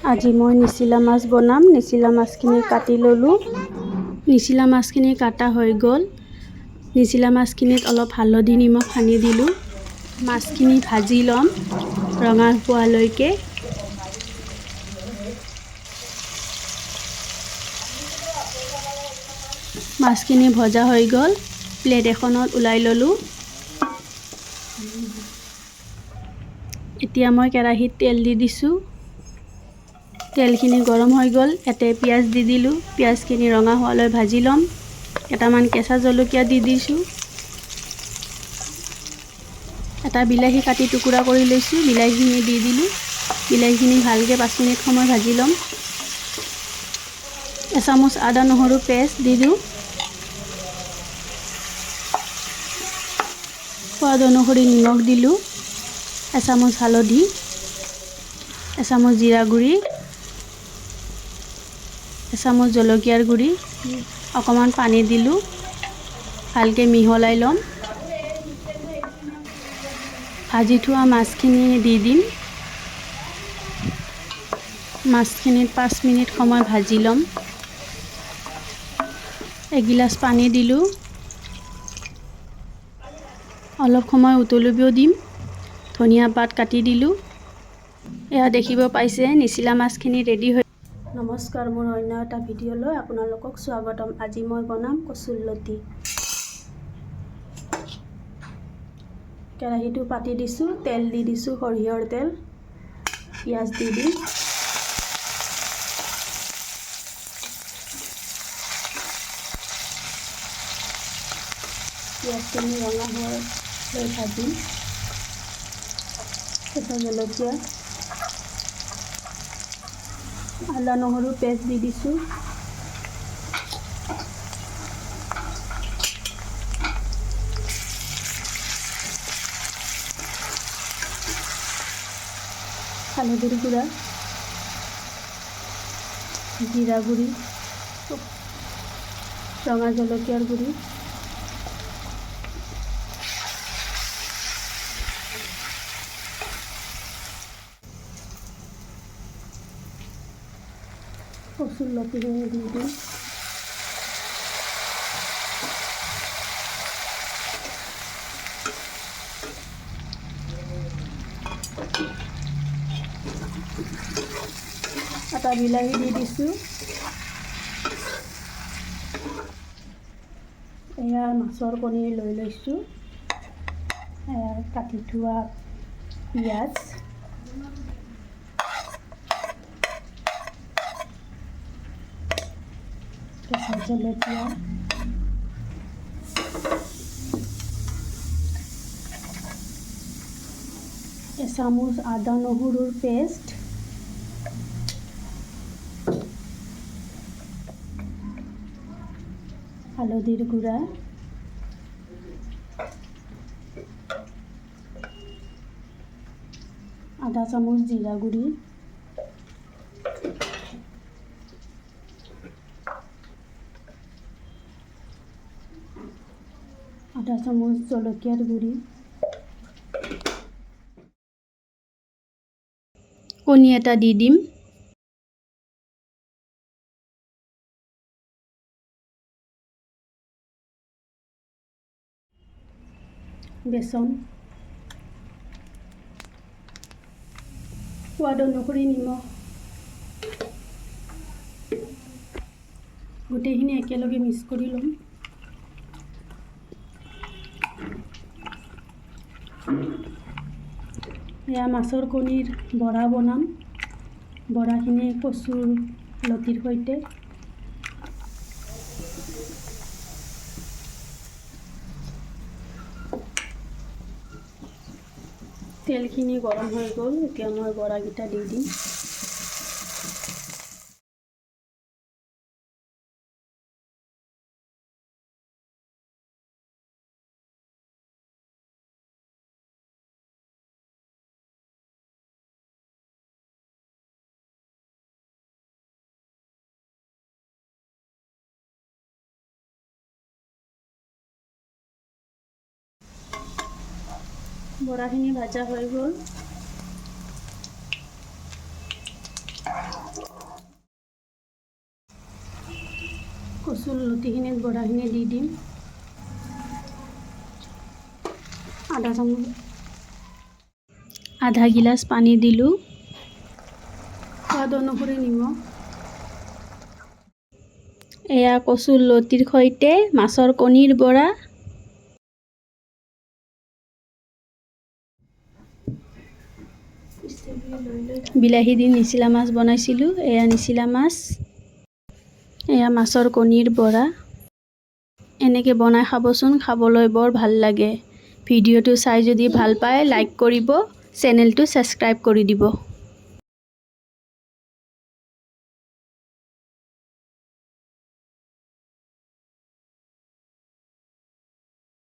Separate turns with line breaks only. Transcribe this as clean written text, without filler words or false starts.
আজি মই নিচিলা মাছ বনাম। নিচিলা মাছখিনি কাটি ল'লোঁ। নিচিলা মাছখিনি কাটা হৈ গ'ল। নিচিলা মাছখিনিত অলপ হালধি নিমখ সানি দিলোঁ। মাছখিনি ভাজি ল'ম ৰঙা হোৱালৈকে। মাছখিনি ভজা হৈ গ'ল। প্লেট এখনত ওলাই ল'লোঁ। এতিয়া মই কেৰাহীত তেল দি দিছোঁ। তেলখিনি গৰম হৈ গ'ল। ইয়াতে পিঁয়াজ দি দিলোঁ। পিঁয়াজখিনি ৰঙা হোৱালৈ ভাজি ল'ম। কেইটামান কেঁচা জলকীয়া দি দিছোঁ। এটা বিলাহী কাটি টুকুৰা কৰি লৈছোঁ। বিলাহীখিনি দি দিলোঁ। বিলাহীখিনি ভালকৈ 5 মিনিট সময় ভাজি ল'ম। এচামুচ আদা নহৰু পেষ্ট দি দিওঁ। সোৱাদ অনুসৰি নিমখ দিলোঁ। এচামুচ হালধি, এচামুচ জিৰা গুড়ি, এচামুচ জলকীয়াৰ গুড়ি, অকণমান পানী দিলোঁ। ভালকৈ মিহলাই ল'ম। ভাজি থোৱা মাছখিনি দি দিম। মাছখিনিত 5 মিনিট সময় ভাজি ল'ম। এগিলাচ পানী দিলোঁ। অলপ সময় উতলিব দিম। ধনিয়া পাত কাটি দিলোঁ। এয়া দেখিব পাইছে নিচিলা মাছখিনি ৰেডি হৈ। নমস্কাৰ, মোৰ অন্য এটা ভিডিঅ'লৈ আপোনালোকক স্বাগতম। আজি মই বনাম কচুৰ লতি। কেৰাহীটো পাতি দিছোঁ। তেল দি দিছোঁ, সৰিয়হৰ তেল। পিঁয়াজ দি দিম। পিঁয়াজখিনি ৰঙা হোৱালৈ ভাজিম। কেঁচা জলকীয়া, আদা নহৰু পেষ্ট দি দিছোঁ। হালধিৰ গুড়া, জিৰা গুড়ি, ৰঙা জলকীয়াৰ গুড়ি, কচুৰ লতিখিনি দি দিম। এটা বিলাহী দি দিছোঁ। এয়া মাছৰ কণী লৈ লৈছোঁ। এয়া কাটি থোৱা পিঁয়াজ, কেঁচা জলকীয়া, এচামুচ আদা নহৰুৰ পেষ্ট, হালধিৰ গুড়া, আধা চামুচ জিৰা গুড়ি, আধা চামুচ জলকীয়াৰ গুড়ি, কণী এটা দি দিম। বেচন, সোৱাদ অনুসৰি নিমখ, গোটেইখিনি একেলগে মিক্স কৰি ল'ম। এয়া মাছৰ কণীৰ বৰা বনাম। বৰাখিনি কচুৰ লতিৰ সৈতে। তেলখিনি গৰম হৈ গ'ল। এতিয়া মই বৰাকেইটা দি দিম। বৰাখিনি ভাজা হৈ গ'ল। কচুৰ লতিখিনিত বৰাখিনি দি দিম। আধা গিলাচ পানী দিলোঁ। সোৱাদ অনুসৰি নিমখ। এয়া কচুৰ লতিৰ সৈতে মাছৰ কণীৰ বৰা। বিলাহী দি নিচিলা মাছ বনাইছিলোঁ। এয়া নিচিলা মাছ। এয়া মাছৰ কণীৰ বৰা। এনেকৈ বনাই খাবচোন, খাবলৈ বৰ ভাল লাগে। ভিডিঅ'টো চাই যদি ভাল পায় লাইক কৰিব, চেনেলটো ছাবস্ক্ৰাইব কৰি দিব।